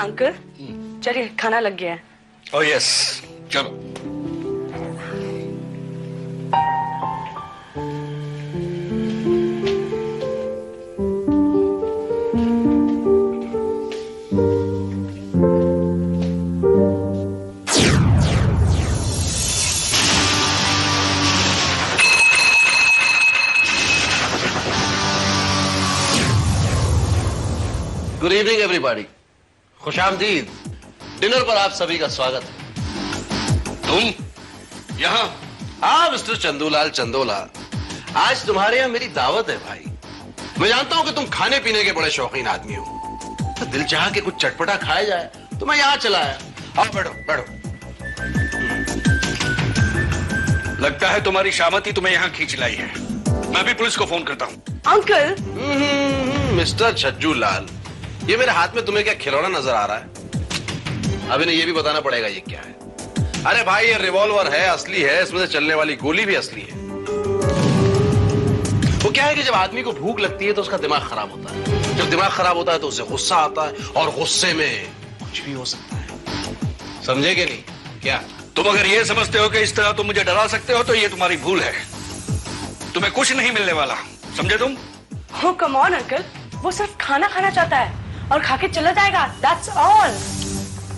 Uncle चलिए खाना लग गया है। ओह यस, चलो। गुड इवनिंग एवरीबॉडी, खुशामदीद। डिनर पर आप सभी का स्वागत है। तुम यहाँ? हाँ मिस्टर चंदूलाल चंदोला, आज तुम्हारे यहाँ मेरी दावत है भाई। मैं जानता हूँ कि तुम खाने पीने के बड़े शौकीन आदमी हो, तो दिल चाह के कुछ चटपटा खाया जाए तो मैं यहाँ चला आया। आओ बैठो बैठो। लगता है तुम्हारी शामती तुम्हें यहाँ खींच लाई है। मैं भी पुलिस को फोन करता हूँ। अंकल मिस्टर छज्जू लाल, ये मेरे हाथ में तुम्हें क्या खिलौना नजर आ रहा है? अब इन्हें ये भी बताना पड़ेगा ये क्या है। अरे भाई ये रिवॉल्वर है, असली है, इसमें से चलने वाली गोली भी असली है। वो क्या है कि जब आदमी को भूख लगती है तो उसका दिमाग खराब होता है, जब दिमाग खराब होता है तो उसे गुस्सा आता है, और गुस्से में कुछ भी हो सकता है। समझे कि नहीं? क्या तुम अगर ये समझते हो कि इस तरह तुम मुझे डरा सकते हो तो ये तुम्हारी भूल है। तुम्हें कुछ नहीं मिलने वाला, समझे तुम? हो कम ऑन अंकल, वो सिर्फ खाना खाना चाहता है और खा के चला जाएगा, दैट्स ऑल।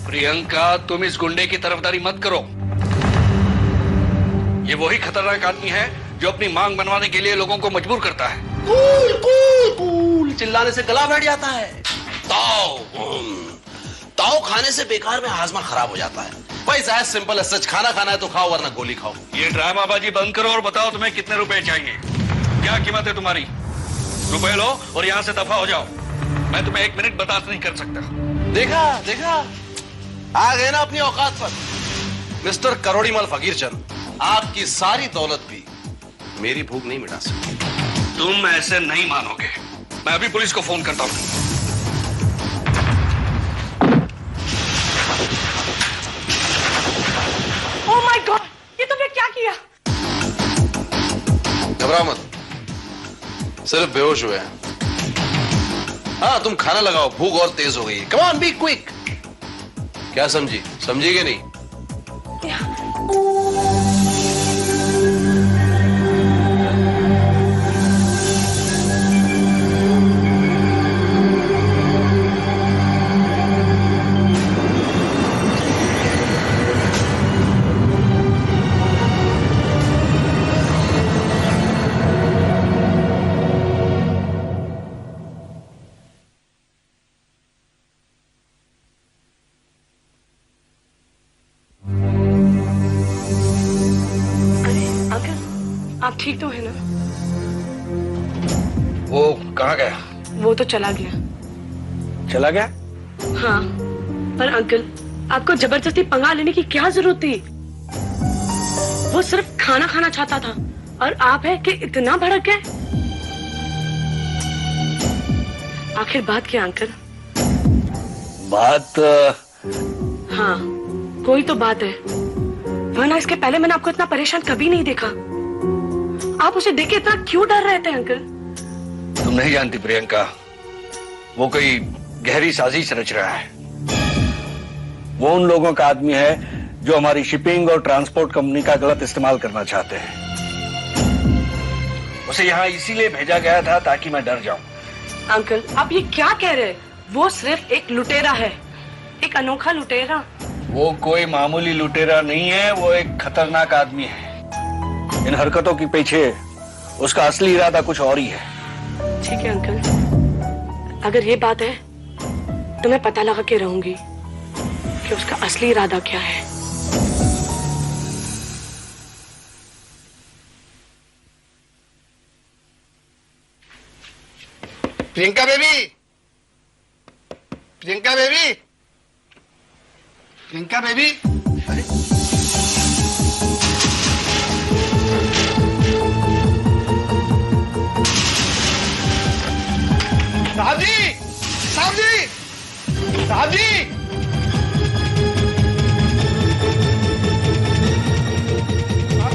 प्रियंका, तुम इस गुंडे की तरफदारी मत करो। ये वही खतरनाक आदमी है जो अपनी मांग बनवाने के लिए लोगों को मजबूर करता है। कूल कूल कूल चिल्लाने से गला बैठ जाता है। ताओ ताओ खाने से बेकार में हाजमा खराब हो जाता है। भाई एज सिंपल एज सच, खाना खाना है तो खाओ वरना गोली खाओ। ये ड्रामाबाजी बंद करो और बताओ तुम्हें कितने रुपए चाहिए, क्या कीमत है तुम्हारी? रुपए लो और यहाँ से दफा हो जाओ। मैं तुम्हें 1 मिनट बर्दाश्त नहीं कर सकता। देखा देखा, आ गए ना अपनी औकात पर। मिस्टर करोड़ीमल फकीर चंद, आपकी सारी दौलत भी मेरी भूख नहीं मिटा सकती। तुम ऐसे नहीं मानोगे। मैं अभी पुलिस को फोन करता हूँ। ओह माय गॉड, ये तुमने क्या किया? घबराओ मत, सिर्फ बेहोश हुए हैं। हाँ तुम खाना लगाओ, भूख और तेज हो गई है। Come on be quick. क्या समझी? समझी कि नहीं? आप ठीक तो है ना? वो कहाँ गया? वो तो चला गया। चला गया? हाँ, पर अंकल आपको जबरदस्ती पंगा लेने की क्या जरूरत थी? वो सिर्फ खाना खाना चाहता था और आप है कि इतना भड़क गए। आखिर बात क्या अंकल? बात हाँ कोई तो बात है, वरना इसके पहले मैंने आपको इतना परेशान कभी नहीं देखा। आप उसे देख के इतना क्यों डर रहे थे अंकल? तुम नहीं जानती प्रियंका, वो कोई गहरी साजिश रच रहा है। वो उन लोगों का आदमी है जो हमारी शिपिंग और ट्रांसपोर्ट कंपनी का गलत इस्तेमाल करना चाहते हैं। उसे यहाँ इसीलिए भेजा गया था ताकि मैं डर जाऊं। अंकल आप ये क्या कह रहे हैं? वो सिर्फ एक लुटेरा है, एक अनोखा लुटेरा। वो कोई मामूली लुटेरा नहीं है, वो एक खतरनाक आदमी है। इन हरकतों के पीछे उसका असली इरादा कुछ और ही है। ठीक है अंकल, अगर ये बात है तो मैं पता लगा के रहूंगी कि उसका असली इरादा क्या है। Priyanka baby, Priyanka baby, Priyanka baby. अरे साहब जी, साहब जी, साहब जी।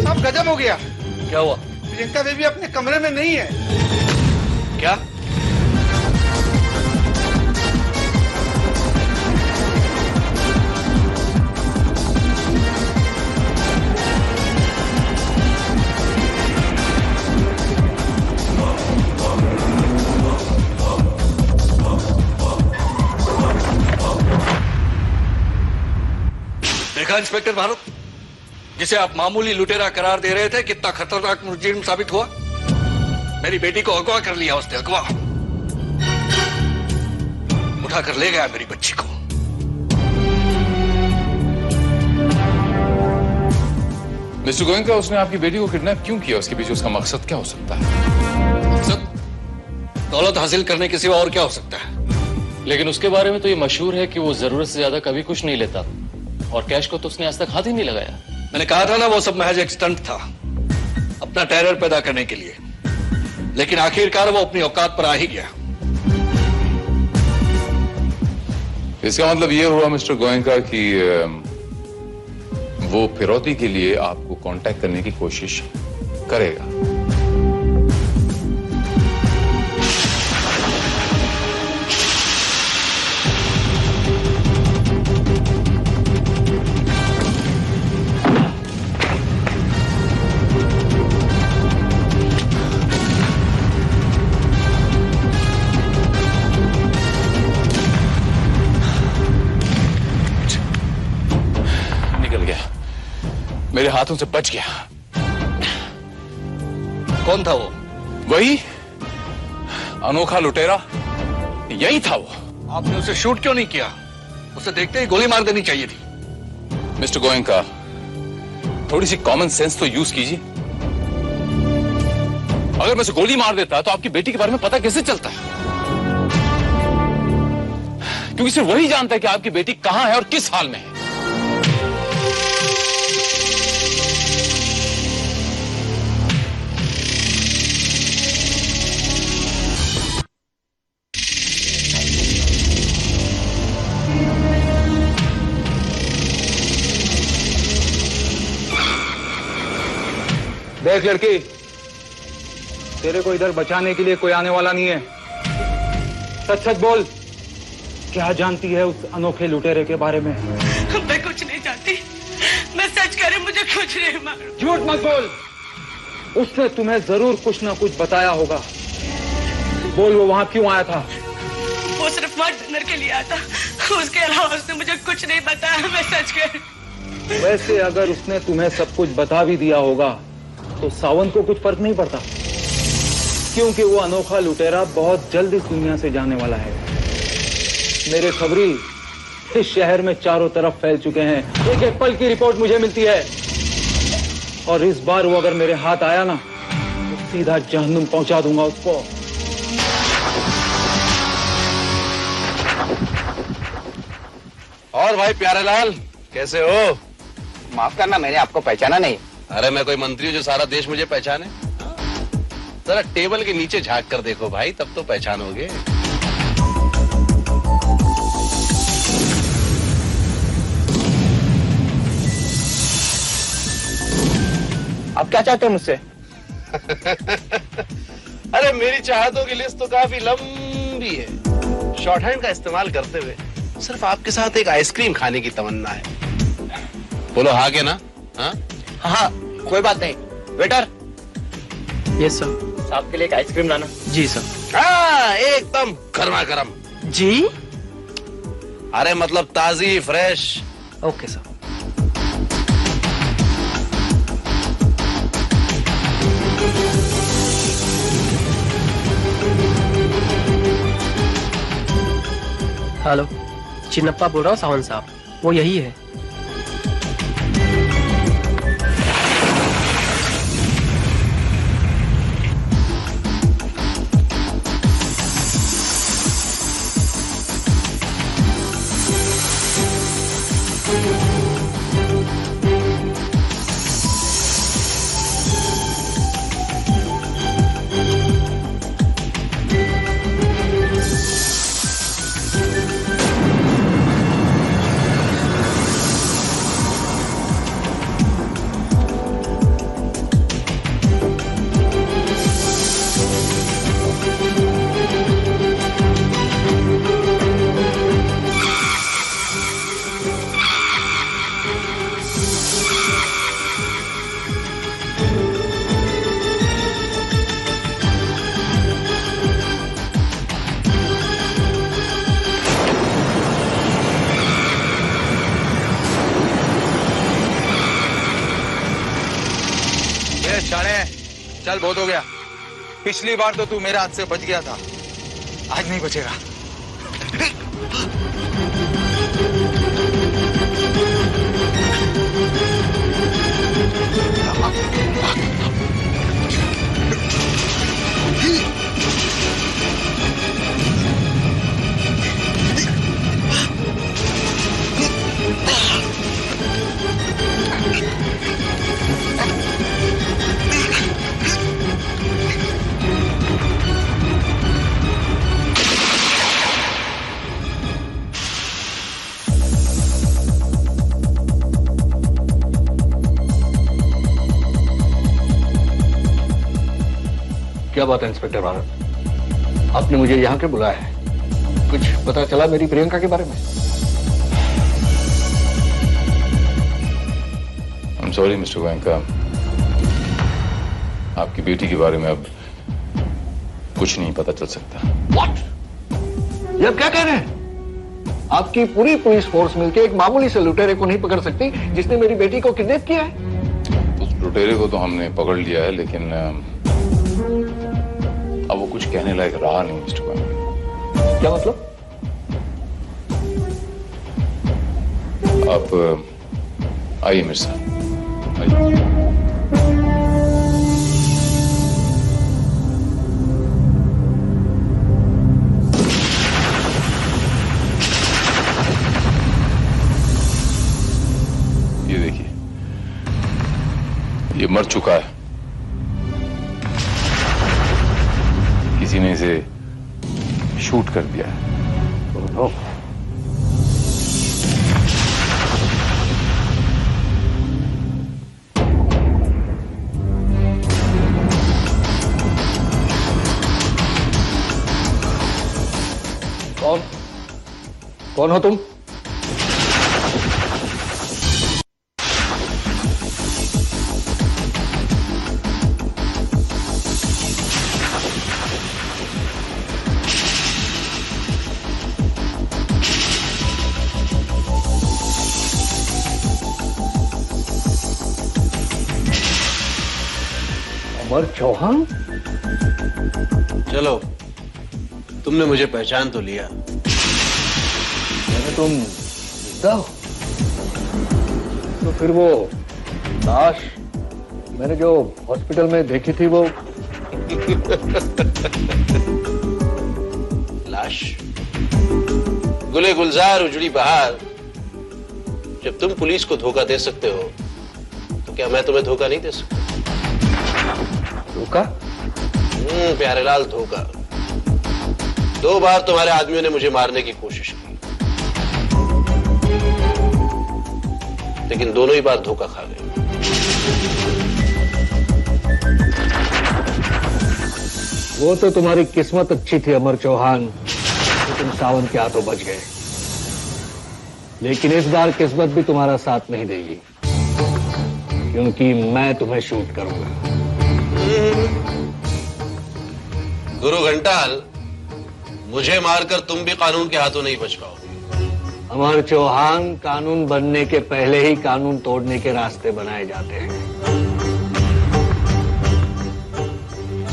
साहब गजब हो गया। क्या हुआ? प्रियंका बेबी अपने कमरे में नहीं है। क्या? इंस्पेक्टर भारत, जिसे आप मामूली लुटेरा करार दे रहे थे, कितना खतरनाक मुजरिम साबित हुआ। मेरी बेटी को अगवा कर लिया उसने, अगवा उठाकर ले गया मेरी बच्ची को। मिस्टर गोयनका, उसने आपकी बेटी को किडनैप क्यों किया? उसके पीछे उसका मकसद क्या हो सकता है? मकसद दौलत हासिल करने के सिवा और क्या हो सकता है? लेकिन उसके बारे में तो ये मशहूर है कि वो जरूरत से ज्यादा कभी कुछ नहीं लेता, और कैश को तो उसने आज तक हाथ ही नहीं लगाया। मैंने कहा था ना, वो सब महज एक स्टंट था, अपना टेरर पैदा करने के लिए। लेकिन आखिरकार वो अपनी औकात पर आ ही गया। इसका मतलब ये हुआ मिस्टर गोयनका कि वो फिरौती के लिए आपको कांटेक्ट करने की कोशिश करेगा। मेरे हाथों से बच गया। कौन था वो? वही अनोखा लुटेरा, यही था वो। आपने उसे शूट क्यों नहीं किया? उसे देखते ही गोली मार देनी चाहिए थी। मिस्टर गोयनका, थोड़ी सी कॉमन सेंस तो यूज कीजिए। अगर मैं उसे गोली मार देता तो आपकी बेटी के बारे में पता कैसे चलता? क्योंकि सिर्फ वही जानता है कि आपकी बेटी कहां है और किस हाल में है। देख लड़की, तेरे को इधर बचाने के लिए कोई आने वाला नहीं है। सच सच बोल, क्या जानती है उस अनोखे लुटेरे के बारे में? मैं कुछ नहीं जानती। मैं सच कह रही, मुझे कुछ नहीं मालूम। झूठ मत बोल, उसने तुम्हें जरूर कुछ ना कुछ बताया होगा। बोल, वो वहां क्यों आया था? वो सिर्फ वहां डिनर के लिए आया था, उसके अलावा उसने मुझे कुछ नहीं बताया। मैं सच कह रही। वैसे अगर उसने तुम्हें सब कुछ बता भी दिया होगा तो सावंत को कुछ फर्क नहीं पड़ता, क्योंकि वो अनोखा लुटेरा बहुत जल्द इस दुनिया से जाने वाला है। मेरे खबरी इस शहर में चारों तरफ फैल चुके हैं। एक एक पल की रिपोर्ट मुझे मिलती है, और इस बार वो अगर मेरे हाथ आया ना तो सीधा जहन्नुम पहुंचा दूंगा उसको। और भाई प्यारेलाल, कैसे हो? माफ करना, मैंने आपको पहचाना नहीं। अरे मैं कोई मंत्री हूँ जो सारा देश मुझे पहचाने? जरा टेबल के नीचे झांक कर देखो भाई, तब तो पहचानोगे। आप क्या चाहते हो मुझसे? अरे मेरी चाहतों की लिस्ट तो काफी लंबी है। शॉर्ट हैंड का इस्तेमाल करते हुए सिर्फ आपके साथ एक आइसक्रीम खाने की तमन्ना है। बोलो हाँ के ना? हाँ हाँ, कोई बात नहीं। Waiter, yes sir. साहब के लिए एक आइसक्रीम लाना। जी सर। हाँ, एकदम गर्मा गर्म। जी? अरे मतलब ताजी, fresh. Okay sir. Hello, Chinnappa बोल रहा हूँ, सावंत साहब। वो यही है। चल बहुत हो गया। पिछली बार तो तू मेरे हाथ से बच गया था, आज नहीं बचेगा। क्या बात है इंस्पेक्टर भारत, आपने मुझे यहाँ क्यों बुलाया है? कुछ पता चला मेरी प्रियंका के बारे में? I'm sorry, मिस्टर गोयनका, आपकी बेटी के बारे में अब कुछ नहीं पता चल सकता। What? ये आप क्या कह रहे हैं? आपकी पूरी पुलिस फोर्स मिलकर एक मामूली से लुटेरे को नहीं पकड़ सकती जिसने मेरी बेटी को किडनैप किया है? उस लुटेरे को तो हमने पकड़ लिया है, लेकिन अब वो कुछ कहने लायक रहा नहीं मिस्टर गोयनका। क्या मतलब? आप आइए मेरे साथ, आइए। ये देखिए, ये मर चुका है। किसी ने इसे शूट कर दिया है। कौन हो तुम? अमर चौहान? चलो, तुमने मुझे पहचान तो लिया। तुम जिंदा हो? तो फिर वो लाश मैंने जो हॉस्पिटल में देखी थी वो लाश? गुले गुलजार उजड़ी बहार, जब तुम पुलिस को धोखा दे सकते हो तो क्या मैं तुम्हें धोखा नहीं दे सकता? धोखा? प्यारेलाल, धोखा। 2 बार तुम्हारे आदमियों ने मुझे मारने की कोशिश की, लेकिन दोनों ही बार धोखा खा गए। वो तो तुम्हारी किस्मत अच्छी थी अमर चौहान, तो तुम सावंत के हाथों बच गए। लेकिन इस बार किस्मत भी तुम्हारा साथ नहीं देगी, क्योंकि मैं तुम्हें शूट करूंगा। गुरु घंटाल, मुझे मारकर तुम भी कानून के हाथों नहीं बच पाओगे। अमर चौहान, कानून बनने के पहले ही कानून तोड़ने के रास्ते बनाए जाते हैं।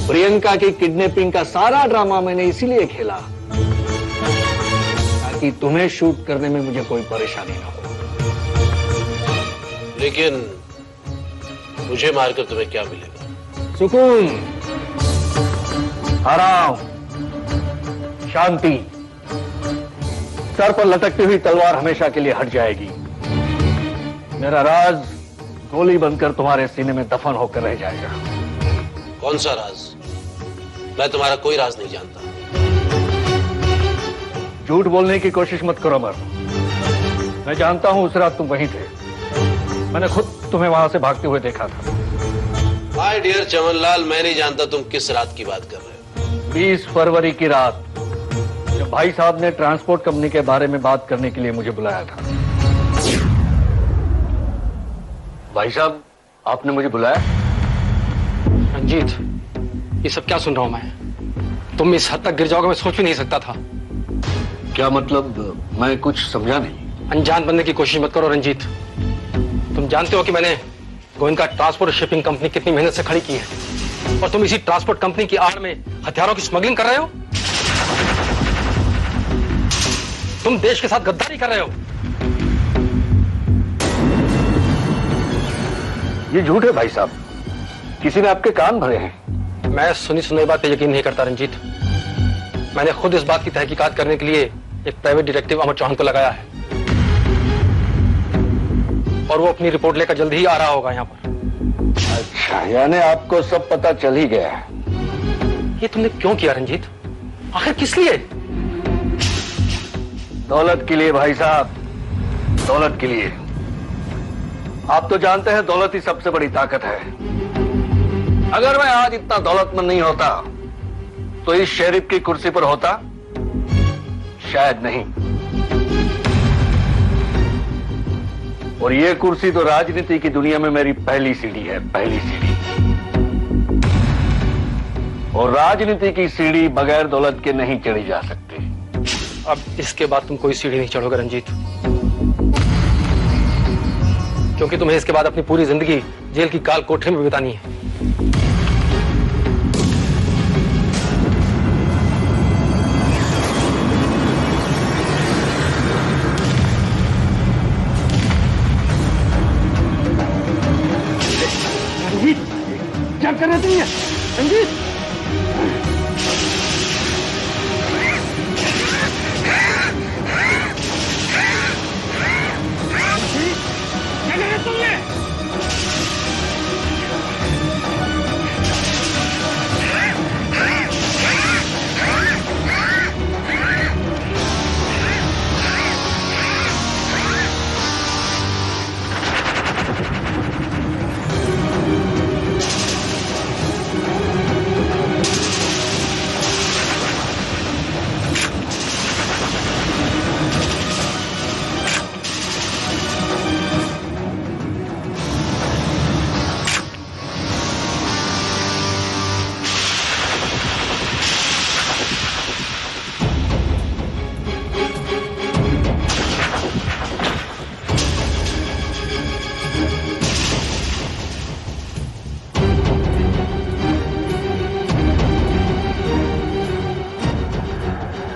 प्रियंका की किडनैपिंग का सारा ड्रामा मैंने इसीलिए खेला ताकि तुम्हें शूट करने में मुझे कोई परेशानी ना हो। लेकिन मुझे मारकर तुम्हें क्या मिलेगा? सुकून, आराम, शांति। सर पर लटकती हुई तलवार हमेशा के लिए हट जाएगी। मेरा राज गोली बनकर तुम्हारे सीने में दफन होकर रह जाएगा। कौन सा राज? मैं तुम्हारा कोई राज नहीं जानता। झूठ बोलने की कोशिश मत करो अमर। मैं जानता हूं उस रात तुम वहीं थे। मैंने खुद तुम्हें वहां से भागते हुए देखा था। माय डियर चमनलाल, मैं नहीं जानता तुम किस रात की बात कर रहे हो। 20 फरवरी की रात, जब भाई साहब ने ट्रांसपोर्ट कंपनी के बारे में बात करने के लिए मुझे बुलाया था। भाई साहब, आपने मुझे बुलाया? रंजीत, ये सब क्या सुन रहा हूं मैं? तुम इस हद तक गिर जाओगे मैं सोच भी नहीं सकता था। क्या मतलब? मैं कुछ समझा नहीं। अनजान बनने की कोशिश मत करो रंजीत। तुम जानते हो कि मैंने गोयनका ट्रांसपोर्ट शिपिंग कंपनी कितनी मेहनत से खड़ी की है। और तुम इसी ट्रांसपोर्ट कंपनी की आड़ में हथियारों की स्मगलिंग कर रहे हो। तुम देश के साथ गद्दारी कर रहे हो। ये झूठ है भाई साहब, किसी ने आपके कान भरे हैं। मैं सुनी सुनाई बात पे यकीन नहीं करता रंजीत। मैंने खुद इस बात की तहकीकात करने के लिए एक प्राइवेट डिटेक्टिव अमर चौहान को लगाया है और वो अपनी रिपोर्ट लेकर जल्दी ही आ रहा होगा यहाँ पर। अच्छा, यानी आपको सब पता चल ही गया है। ये तुमने क्यों किया रंजीत? आखिर किस लिए? दौलत के लिए भाई साहब, दौलत के लिए। आप तो जानते हैं दौलत ही सबसे बड़ी ताकत है। अगर मैं आज इतना दौलतमंद नहीं होता तो इस शेरिफ की कुर्सी पर होता? शायद नहीं। और ये कुर्सी तो राजनीति की दुनिया में मेरी पहली सीढ़ी है, पहली सीढ़ी। और राजनीति की सीढ़ी बगैर दौलत के नहीं चढ़ी जा सकती। अब इसके बाद तुम कोई सीढ़ी नहीं चढ़ोगे रंजीत, क्योंकि तुम्हें इसके बाद अपनी पूरी जिंदगी जेल की काल कोठरी में बितानी है। रंजीत, क्या कर रहे तुम ये? रंजीत,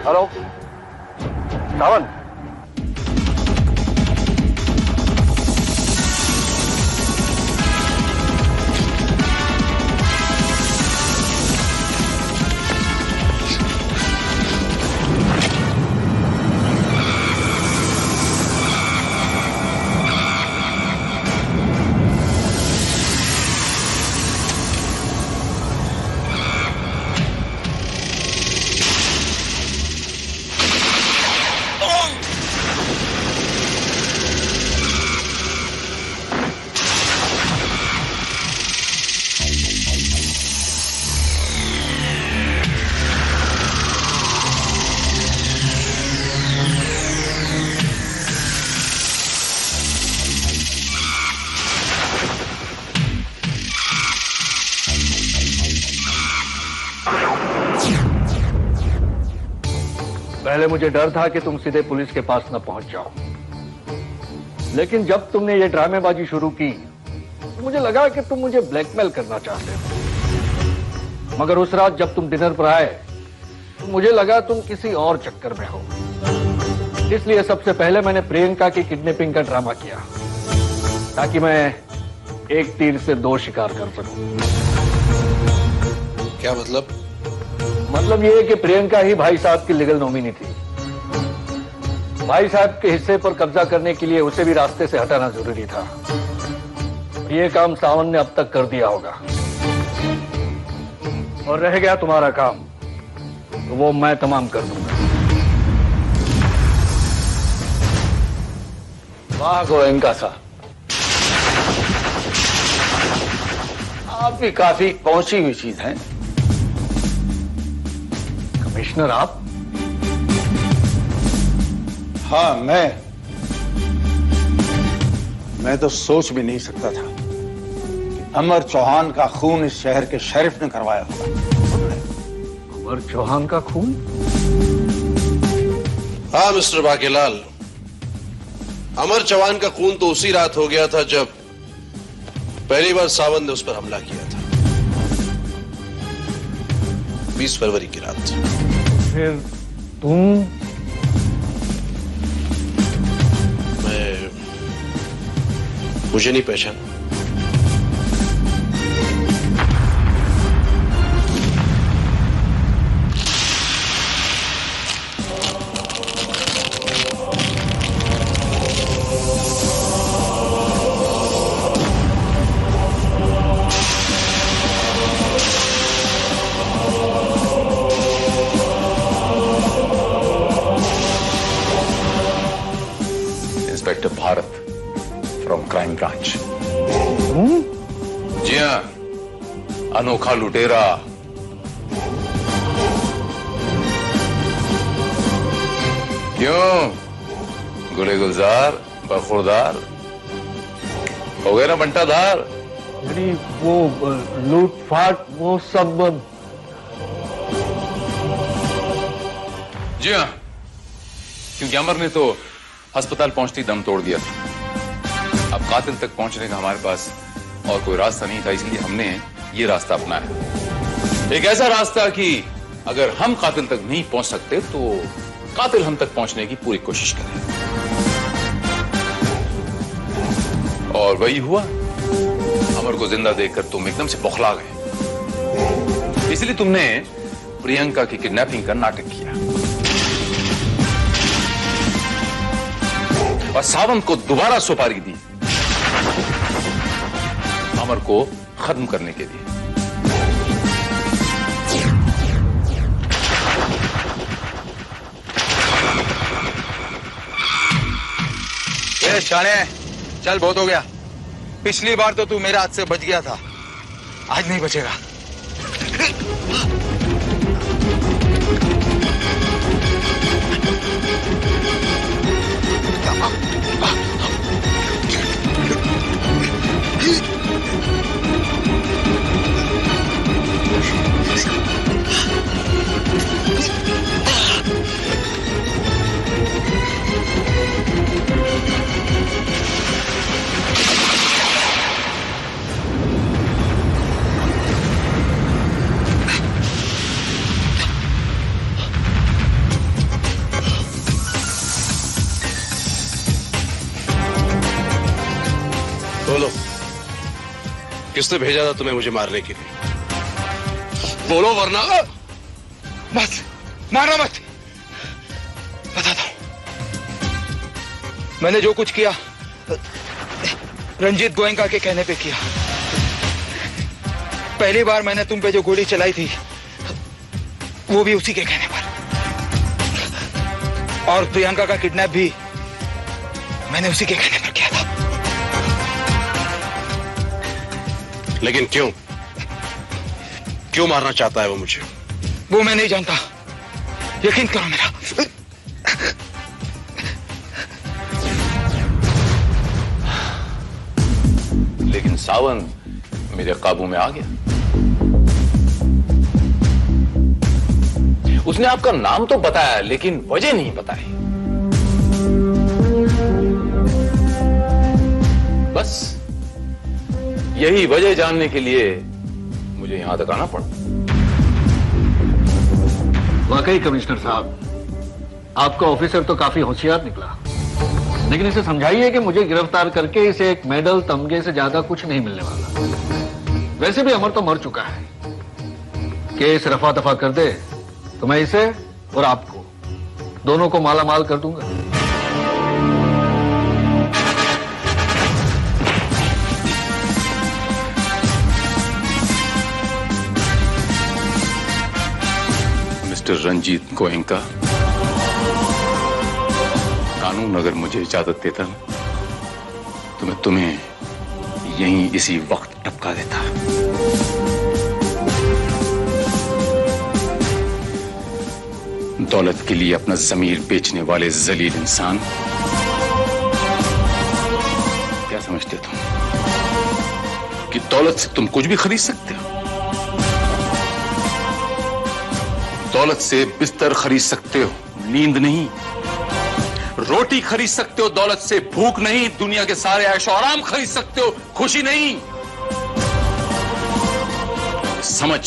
हेलो सावन, पहले मुझे डर था कि तुम सीधे पुलिस के पास न पहुंच जाओ, लेकिन जब तुमने ये ड्रामेबाजी शुरू की तो मुझे लगा कि तुम मुझे ब्लैकमेल करना चाहते हो। मगर उस रात जब तुम डिनर पर आए तो मुझे लगा तुम किसी और चक्कर में हो। इसलिए सबसे पहले मैंने प्रियंका की किडनैपिंग का ड्रामा किया ताकि मैं एक तीर से दो शिकार कर सकूं। क्या मतलब? मतलब ये कि प्रियंका ही भाई साहब की लीगल नॉमिनी थी। भाई साहब के हिस्से पर कब्जा करने के लिए उसे भी रास्ते से हटाना जरूरी था। ये काम सावन ने अब तक कर दिया होगा और रह गया तुम्हारा काम, तो वो मैं तमाम कर दूंगा। वाह गोयनका साहब, आप भी काफी पहुंची हुई चीज हैं। कमिश्नर आप? हाँ, मैं तो सोच भी नहीं सकता था कि अमर चौहान का खून इस शहर के शेरिफ ने करवाया होगा। अमर चौहान का खून? हाँ मिस्टर बाकेलाल, अमर चौहान का खून तो उसी रात हो गया था जब पहली बार सावन ने उस पर हमला किया था। 20 फरवरी की रात। फिर तुम? मुझे नहीं पहचाना? Inspector Bharat from crime branch. जी हाँ, अनोखा लुटेरा। क्यों गुले गुलजार बरखुरदार हो गए ना बंटाधार? अरे वो लूटफाट वो सब। जी हाँ, क्योंकि अमर ने तो अस्पताल पहुंचती दम तोड़ दिया था। अब कातिल तक पहुंचने का हमारे पास और कोई रास्ता नहीं था, इसलिए हमने ये रास्ता अपनाया। एक ऐसा रास्ता कि अगर हम कातिल तक नहीं पहुंच सकते तो कातिल हम तक पहुंचने की पूरी कोशिश करें। और वही हुआ। अमर को जिंदा देखकर तुम एकदम से बौखला गए, इसलिए तुमने प्रियंका की किडनैपिंग का नाटक किया और सावंत को दोबारा सुपारी दी अमर को खत्म करने के लिए। ये शाने, चल बहुत हो गया। पिछली बार तो तू मेरे हाथ से बच गया था, आज नहीं बचेगा। बोलो, किसने भेजा था तुम्हें मुझे मारने के लिए? बोलो वरना। मत मारना मत, बताता हूं। मैंने जो कुछ किया रंजीत गोयनका के कहने पे किया। पहली बार मैंने तुम पे जो गोली चलाई थी वो भी उसी के कहने पर, और प्रियंका का किडनैप भी मैंने उसी के कहने पर किया था। लेकिन क्यों क्यों मारना चाहता है वो मुझे? वो मैं नहीं जानता, यकीन करो मेरा। लेकिन सावंत मेरे काबू में आ गया। उसने आपका नाम तो बताया लेकिन वजह नहीं बताई। बस यही वजह जानने के लिए मुझे यहां तक आना पड़ा। वाकई कमिश्नर साहब, आपका ऑफिसर तो काफी होशियार निकला, लेकिन इसे समझाइए कि मुझे गिरफ्तार करके इसे एक मेडल तमगे से ज्यादा कुछ नहीं मिलने वाला। वैसे भी अमर तो मर चुका है। केस रफा दफा कर दे तो मैं इसे और आपको दोनों को माला माल कर दूंगा। मिस्टर रंजीत गोयनका, कानून अगर मुझे इजाजत देता तो मैं तुम्हें यहीं इसी वक्त टपका देता। दौलत के लिए अपना जमीर बेचने वाले जलील इंसान, क्या समझते तुम कि दौलत से तुम कुछ भी खरीद सकते हो? दौलत से बिस्तर खरीद सकते हो, नींद नहीं। रोटी खरीद सकते हो दौलत से, भूख नहीं। दुनिया के सारे ऐशो आराम खरीद सकते हो, खुशी नहीं। समझ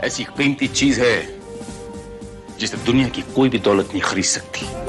ऐसी कीमती चीज है जिसे दुनिया की कोई भी दौलत नहीं खरीद सकती।